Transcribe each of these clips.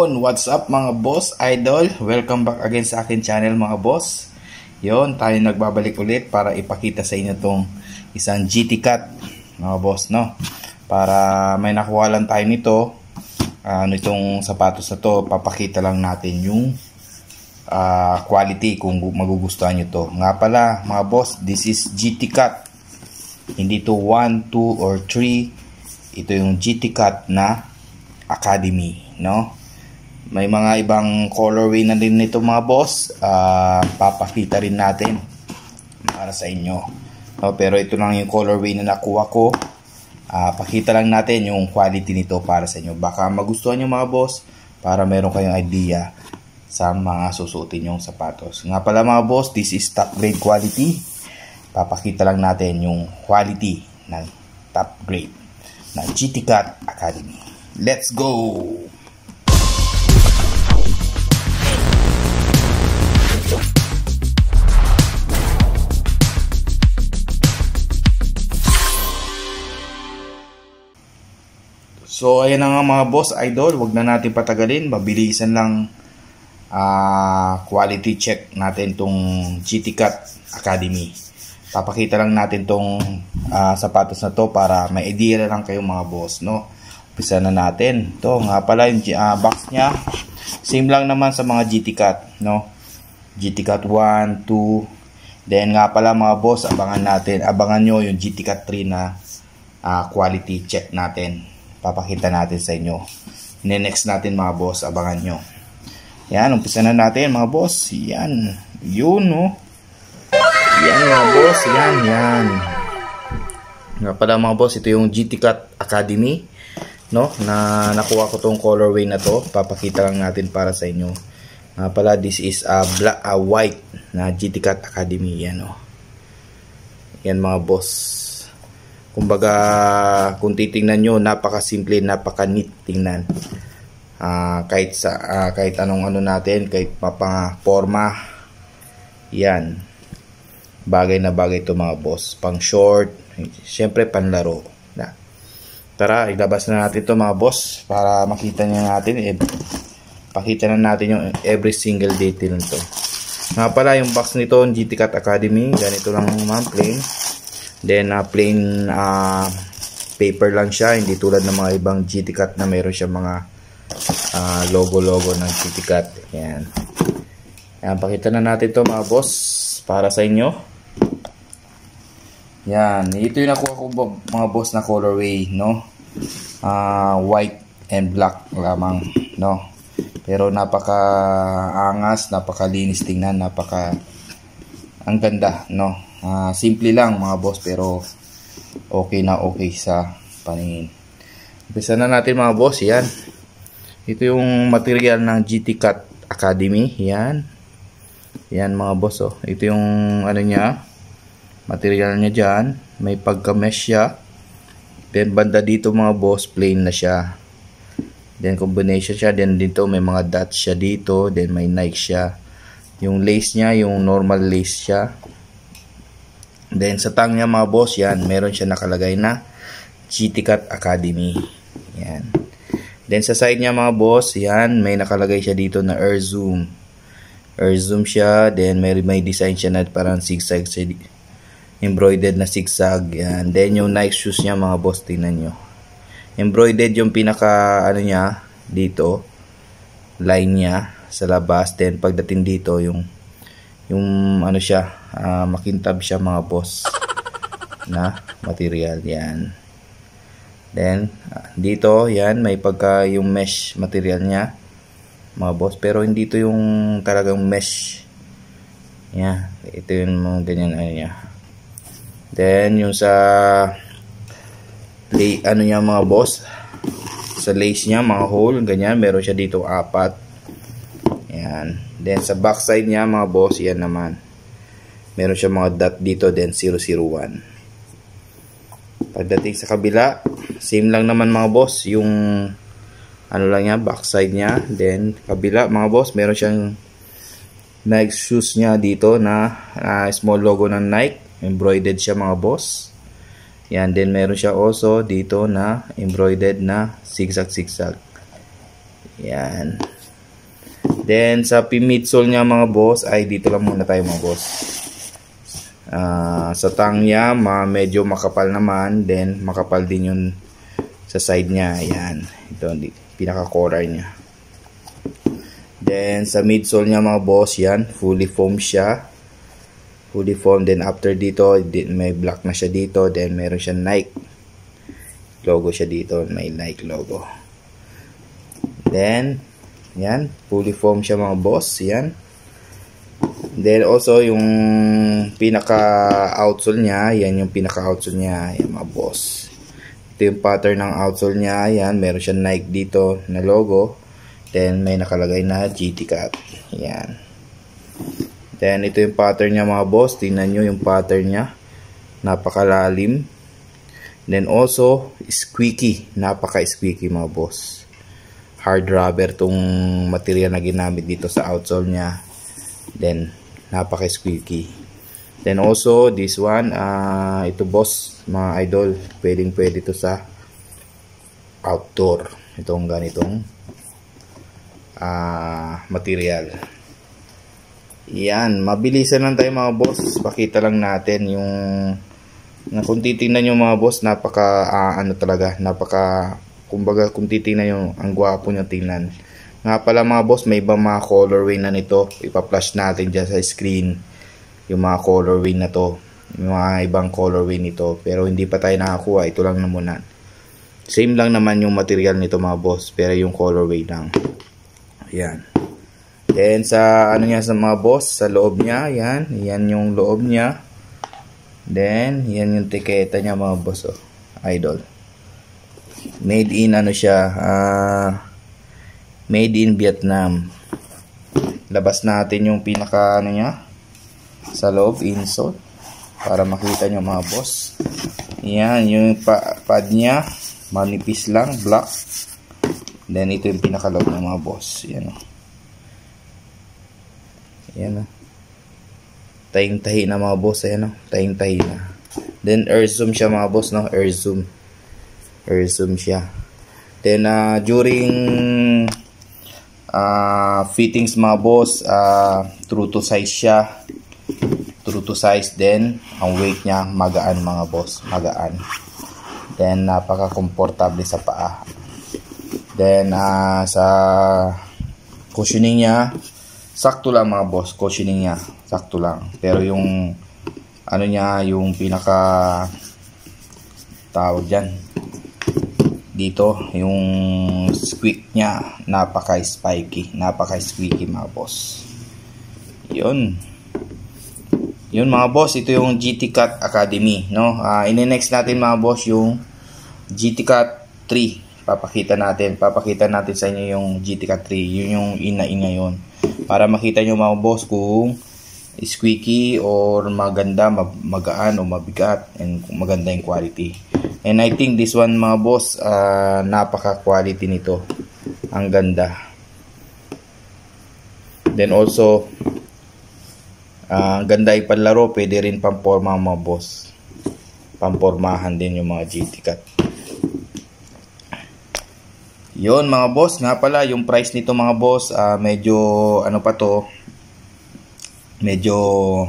Yon, what's up mga boss, idol? Welcome back again sa akin channel mga boss. Yon, tayo nagbabalik ulit para ipakita sa inyo tong isang GT Cut mga boss, no? Para may nakuha lang tayo nito. Itong sapatos na to, papakita lang natin yung quality kung magugustuhan nyo to. Nga pala mga boss, this is GT Cut. Hindi to 1, 2, or 3. Ito yung GT Cut na Academy, no? May mga ibang colorway na din nito mga boss. Papakita rin natin para sa inyo, no? Pero ito lang yung colorway na nakuha ko. Pakita lang natin yung quality nito para sa inyo. Baka magustuhan nyo mga boss, para meron kayong idea sa mga susuotin yung sapatos. Nga pala mga boss, this is top grade quality. Papakita lang natin yung quality ng top grade na GT Cut Academy. Let's go! So ayan na nga mga boss idol, wag na natin patagalin, mabilisan lang quality check natin tong GT Cut Academy. Papakita lang natin tong sapatos na to para may idea lang kayo mga boss, no? Umpisa na natin. Ito nga pala yung box nya. Same lang naman sa mga GT Cut, no? GT Cut 1, 2. Then nga pala mga boss, abangan nyo yung GT Cut 3 na quality check natin. Papakita natin sa inyo. Next natin mga boss, abangan nyo. Yan, umpisa na natin mga boss. Yan. Yun, no? Yan mga boss. Yan. Nga pala mga boss, ito yung GT Cut Academy, no? Na nakuha ko tong colorway na to. Papakita lang natin para sa inyo. Nga pala, this is white na GT Cut Academy. Yan, no? Yan mga boss. Kumbaga, kung titingnan nyo, napakasimple, napaka-neat tingnan. Kahit anong ano natin, kahit forma. Yan. Bagay na bagay ito mga boss. Pang short, syempre panlaro. Tara, ilabas na natin ito mga boss para makita nyo natin. Pakita na natin yung every single detail nito. Nga pala yung box nito, GT Cut Academy. Ganito lang naman, plain. Then plain paper lang siya, hindi tulad ng mga ibang GT Cut na meron siya mga logo ng GT Cut. Yan. Yan, pakita na natin to mga boss para sa inyo. Yan, ito yung nakuha ko mga boss na colorway, no? White and black lamang, no? Pero napaka-angas, napakalinis tingnan, ang ganda, no? Simple lang mga boss, pero okay na okay sa paningin. Umpisa na natin mga boss. Yan. Ito yung material ng GT Cut Academy. Yan. Yan mga boss. Oh. Ito yung ano niya, material niya dyan. May pagka-mesh siya. Then banda dito mga boss, plain na siya. Then combination siya. Then dito may mga dots siya dito. Then may Nike siya. Yung lace niya, yung normal lace siya. Then sa tang niya mga boss, yan, meron siya nakalagay na GT Cut Academy. Yan. Then sa side niya mga boss, yan, may nakalagay siya dito na Air Zoom. Air Zoom siya, then may design siya na parang zigzag, embroidered na zigzag. Yan. Then yung Nike shoes niya mga boss, tingnan nyo. Embroidered yung pinaka ano niya dito, line niya sa labas. Then pagdating dito yung ano siya, makintab siya mga boss na material. Yan. Then dito yan, may pagka yung mesh material niya mga boss, pero hindi to yung talagang mesh. Yan. Ito yung mga ganyan ano niya. Then yung sa ano niya mga boss, sa lace niya mga hole, ganyan, meron siya dito 4. Yan. Then sa back side niya mga boss, yan naman. Meron siya mga dot dito, then 001. Pagdating sa kabila, same lang naman mga boss. Yung ano lang niya, back side niya. Then kabila mga boss, meron siyang Nike shoes niya dito na small logo ng Nike. Embroidered siya mga boss. Yan. Then meron siya also dito na embroidered na zigzag. Yan. Then sa midsole niya mga boss ay dito lang muna tayo mga boss. Sa tang niya medyo makapal naman, then makapal din yung sa side niya. Ayan, ito pinaka collar niya. Then sa midsole niya mga boss, yan fully foam siya, fully foam. Then after dito may black na siya dito, then meron siya Nike logo siya dito, may Nike logo. Then yan, fully foam siya mga boss, yan. Then also yung pinaka outsole niya, yan yung pinaka outsole niya, yan mga boss. Ito yung pattern ng outsole niya, yan, meron siya Nike dito na logo. Then may nakalagay na GT Cat, yan. Then ito yung pattern niya mga boss, tingnan nyo yung pattern niya, napakalalim. Then also squeaky, napaka squeaky mga boss. Hard rubber tong material na ginamit dito sa outsole niya. Then napaka squeaky. Then also this one, ito boss mga idol, pwede to sa outdoor, itong ganitong material. Yan, mabilisan lang tayo mga boss, pakita lang natin yung kung titingnan nyo mga boss, napaka talaga, napaka, kumbaga kung titingnan nyo, ang gwapo nyo tingnan. Nga pala mga boss, may ibang mga colorway na nito. Ipa-flash natin dyan sa screen yung mga colorway na to, yung mga ibang colorway nito, pero hindi pa tayo nakakuha. Ito lang na muna. Same lang naman yung material nito mga boss, pero yung colorway lang. Ayan. Then sa ano niya sa mga boss, sa loob niya, yan yung loob niya. Then yan yung tiketa niya mga boss, oh, idol. Made in ano siya, made in Vietnam. Labas natin yung pinaka ano niya sa loob, insole, para makita nyo mga boss. Yan yung pad niya, manipis lang, black. Then ito yung pinaka loob ng mga boss. Yan, oh. Yan, oh. Tahing-tahi na mga boss. Ayan, oh. Tahing-tahi na. Then air zoom siya mga boss, no? Air zoom siya. Then during fittings mga boss, true to size siya. True to size din. Ang weight niya magaan mga boss, magaan. Then napaka-komportable sa paa. Then sa cushioning niya, sakto lang mga boss, cushioning niya sakto lang. Pero yung ano niya, yung pinaka tawag diyan dito, yung squeak niya, napaka-spiky, napaka-squeaky mga boss. Yun mga boss, ito yung GT Cat Academy, no? Ine-next natin mga boss yung GT Cat 3. Papakita natin sa inyo yung GT Cat 3. Yun yung ina-in ngayon. Para makita nyo mga boss kung squeaky or maganda, magaan o mabigat, and maganda yung quality. And I think this one mga boss, napaka-quality nito. Ang ganda. Then also ganda ipanlaro, pwede rin pamporma mga boss. Pampormahan din yung mga GT Cat. Yun mga boss, nga pala yung price nito mga boss, medyo ano pa to, medyo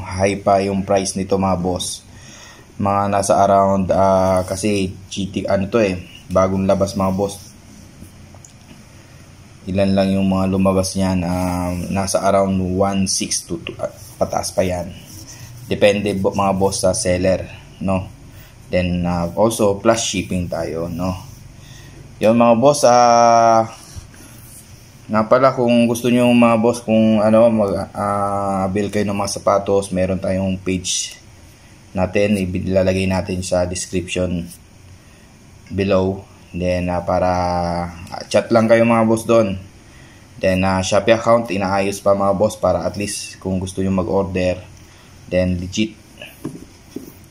high pa yung price nito mga boss. Mga nasa around, kasi GT, ano to bagong labas mga boss. Ilan lang yung mga lumabas niyan, nasa around 1.6 to pataas pa yan. Depende mga boss sa seller, no? Then also plus shipping tayo, no? Yun mga boss, nga pala kung gusto niyo mga boss, kung ano, bill kayo ng mga sapatos, meron tayong page natin, ilalagay natin sa description below. Then para chat lang kayo mga boss doon. Then Shopee account inaayos pa mga boss, para at least kung gusto niyo mag-order, then legit.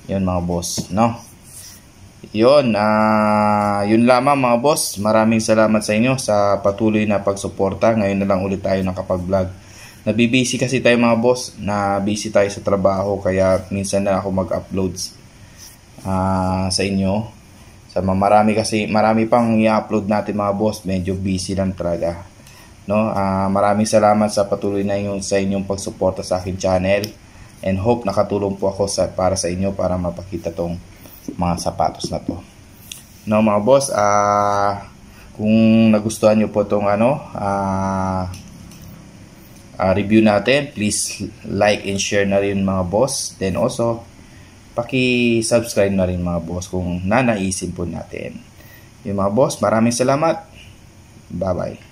Yun mga boss, no? Yun, yun lamang mga boss. Maraming salamat sa inyo sa patuloy na pagsuporta. Ngayon na lang ulit tayo nakapag-vlog. Nabibisi kasi tayo mga boss, busy tayo sa trabaho, kaya minsan na ako mag-uploads sa inyo. Marami pang i-upload natin mga boss, medyo busy lang talaga. no? Maraming salamat sa patuloy na sa inyong pagsuporta sa akin channel, and hope nakatulong po ako para sa inyo para mapakita tong mga sapatos na to. No, mga boss, kung nagustuhan nyo po tong review natin, please like and share na rin mga boss. Then also, paki-subscribe na rin mga boss kung nanaisin po natin. Yung mga boss, maraming salamat. Bye-bye.